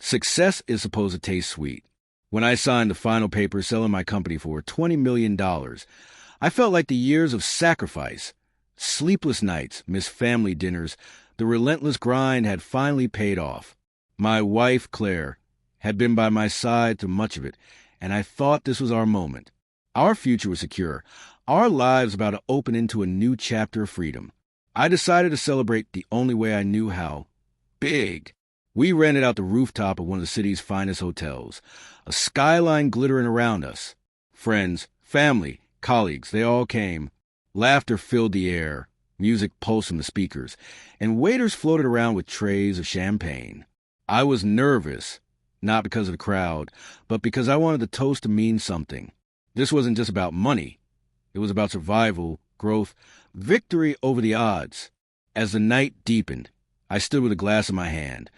Success is supposed to taste sweet. When I signed the final paper selling my company for $20 million, I felt like the years of sacrifice, sleepless nights, missed family dinners, the relentless grind had finally paid off. My wife, Claire, had been by my side through much of it, and I thought this was our moment. Our future was secure, our lives about to open into a new chapter of freedom. I decided to celebrate the only way I knew how. Big. We rented out the rooftop of one of the city's finest hotels, a skyline glittering around us. Friends, family, colleagues, they all came. Laughter filled the air, music pulsed from the speakers, and waiters floated around with trays of champagne. I was nervous, not because of the crowd, but because I wanted the toast to mean something. This wasn't just about money. It was about survival, growth, victory over the odds. As the night deepened, I stood with a glass in my hand,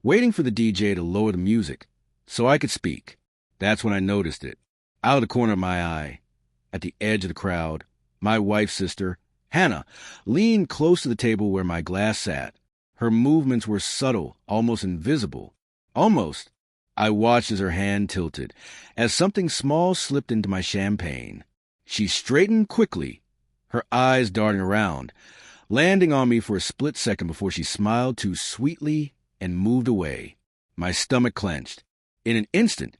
waiting for the DJ to lower the music so I could speak. That's when I noticed it. Out of the corner of my eye, at the edge of the crowd, my wife's sister, Hannah, leaned close to the table where my glass sat. Her movements were subtle, almost invisible. Almost. I watched as her hand tilted, as something small slipped into my champagne. She straightened quickly, her eyes darting around, landing on me for a split second before she smiled too sweetly and moved away. My stomach clenched. In an instant,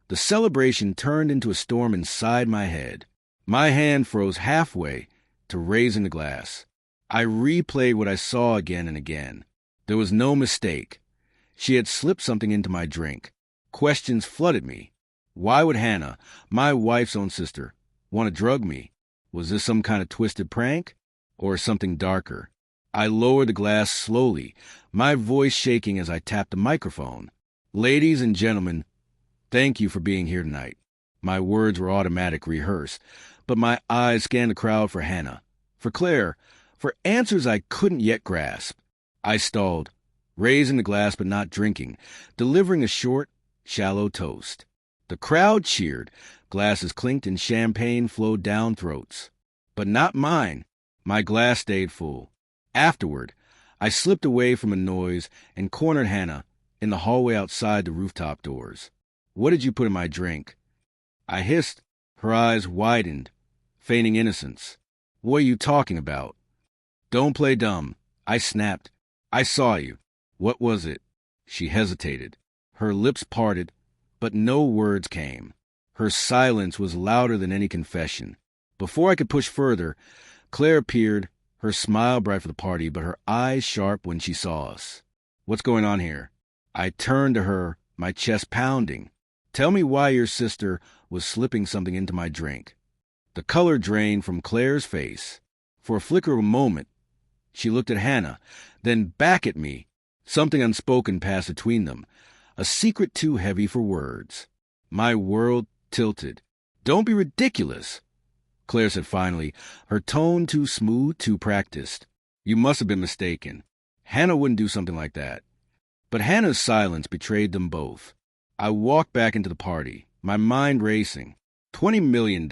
the celebration turned into a storm inside my head. My hand froze halfway to raising the glass. I replayed what I saw again and again. There was no mistake. She had slipped something into my drink. Questions flooded me. Why would Hannah, my wife's own sister, want to drug me? Was this some kind of twisted prank? Or something darker? I lowered the glass slowly, my voice shaking as I tapped the microphone. Ladies and gentlemen, thank you for being here tonight. My words were automatic, rehearsed, but my eyes scanned the crowd for Hannah, for Claire, for answers I couldn't yet grasp. I stalled, raising the glass but not drinking, delivering a short, shallow toast. The crowd cheered, glasses clinked, and champagne flowed down throats. But not mine. My glass stayed full. Afterward, I slipped away from the noise and cornered Hannah in the hallway outside the rooftop doors. What did you put in my drink? I hissed. Her eyes widened, feigning innocence. What are you talking about? Don't play dumb. I snapped. I saw you. What was it? She hesitated. Her lips parted, but no words came. Her silence was louder than any confession. Before I could push further, Claire appeared, her smile bright for the party, but her eyes sharp when she saw us. What's going on here? I turned to her, my chest pounding. Tell me why your sister was slipping something into my drink. The color drained from Claire's face. For a flicker of a moment, she looked at Hannah, then back at me. Something unspoken passed between them, a secret too heavy for words. My world tilted. Don't be ridiculous, Claire said finally, her tone too smooth, too practiced. You must have been mistaken. Hannah wouldn't do something like that. But Hannah's silence betrayed them both. I walked back into the party, my mind racing. $20 million.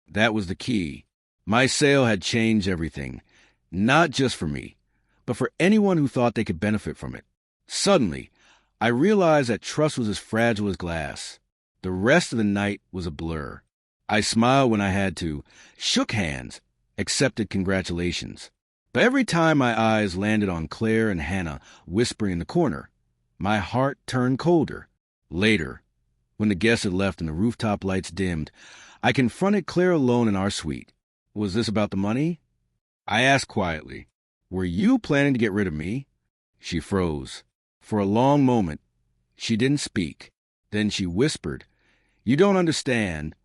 That was the key. My sale had changed everything, not just for me, but for anyone who thought they could benefit from it. Suddenly, I realized that trust was as fragile as glass. The rest of the night was a blur. I smiled when I had to, shook hands, accepted congratulations. But every time my eyes landed on Claire and Hannah whispering in the corner, my heart turned colder. Later, when the guests had left and the rooftop lights dimmed, I confronted Claire alone in our suite. Was this about the money? I asked quietly, were you planning to get rid of me? She froze. For a long moment, she didn't speak. Then she whispered, you don't understand.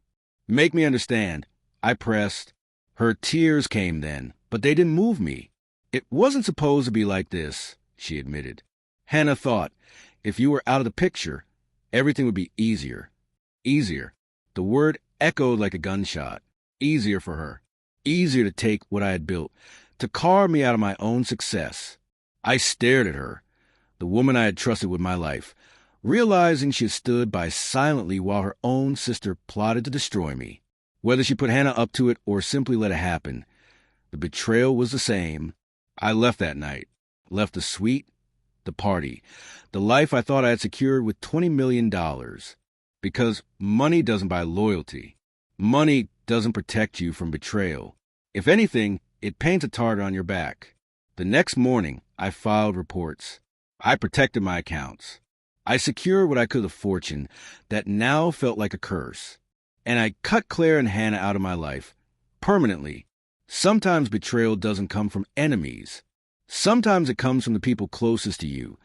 Make me understand. I pressed. Her tears came then, but they didn't move me. It wasn't supposed to be like this, she admitted. Hannah thought, if you were out of the picture, everything would be easier. Easier. The word echoed like a gunshot. Easier for her. Easier to take what I had built, to carve me out of my own success. I stared at her, the woman I had trusted with my life, realizing she had stood by silently while her own sister plotted to destroy me. Whether she put Hannah up to it or simply let it happen, the betrayal was the same. I left that night, left the suite, the party, the life I thought I had secured with $20 million. Because money doesn't buy loyalty. Money doesn't protect you from betrayal. If anything, it paints a target on your back. The next morning, I filed reports. I protected my accounts. I secured what I could of fortune that now felt like a curse. And I cut Claire and Hannah out of my life, permanently. Sometimes betrayal doesn't come from enemies. Sometimes it comes from the people closest to you,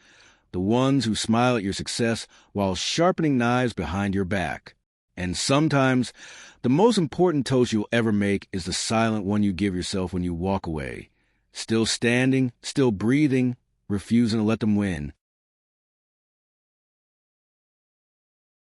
the ones who smile at your success while sharpening knives behind your back. And sometimes, the most important toast you'll ever make is the silent one you give yourself when you walk away. Still standing, still breathing, refusing to let them win.